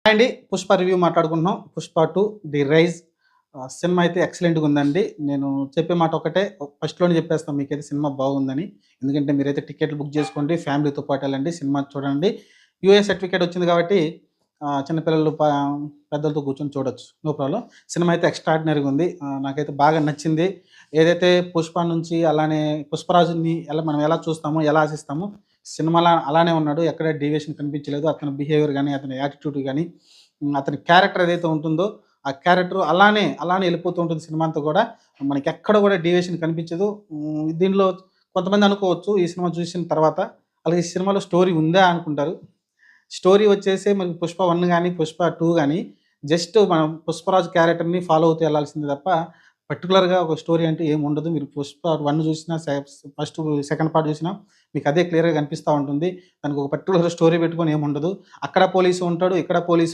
Hi అండి. 'Pushpa' review మాట్లాడుకుంటున్నాం. 'Pushpa 2 the rise' cinema అయితే ఎక్సలెంట్‌గా ఉందండి. నేను చెప్పే మాట ఒకటే, ఫస్ట్‌లోనే చెప్పేస్తాను మీకైతే సినిమా బాగుందని. ఎందుకంటే మీరైతే టికెట్లు బుక్ చేసుకోండి. ఫ్యామిలీతో పాటు వెళ్ళండి. సినిమా చూడండి. యూఏ సర్టిఫికేట్ వచ్చింది కాబట్టి చిన్న పిల్లలు పెద్దలతో కూర్చొని చూడొచ్చు. No problem. సినిమా అయితే ఎక్స్ట్రార్డినరీగా ఉంది. నాకైతే బాగా నచ్చింది. ఏదైతే 'పుష్ప' నుంచి అలానే 'పుష్పరాజుని' మనం ఎలా చూస్తామో, ఎలా ఆశిస్తామో సినిమాలో అలానే ఉన్నాడు. ఎక్కడ డీవియేషన్ కనిపించలేదు. అతని బిహేవియర్ గాని, అతని యాటిట్యూడ్ గాని, అతని క్యారెక్టర్ ఏదైతే ఉంటుందో, ఆ క్యారెక్టర్ అలానే ఎళ్ళిపోతూ ఉంటుంది సినిమా అంతా కూడా. మనకెక్కడ కూడా డీవియేషన్ కనిపించదు. దీనిలో కొంతమంది అనుకోవచ్చు ఈ సినిమా చూసిన తర్వాత, అలాగే ఈ సినిమాలో స్టోరీ ఉందా అనుకుంటారు. స్టోరీ వచ్చేసి మనకి 'పుష్ప 1' గాని, 'పుష్ప 2' గాని జస్ట్ మనం 'పుష్పరాజు' క్యారెక్టర్‌ని ఫాలో అవుతూ ఎళ్ళాల్సిందే తప్ప, పర్టిక్యులర్‌గా ఒక స్టోరీ అంటే ఏముండదు. మీరు 'పుష్ప 1' చూసినా, ఫస్ట్ సెకండ్ పార్ట్ చూసినా మీకు అదే క్లియర్‌గా కనిపిస్తా ఉంటుంది. దానికి ఒక పర్టిక్యులర్ స్టోరీ పెట్టుకొని ఏముండదు. అక్కడ పోలీసు ఉంటాడు, ఇక్కడ పోలీసు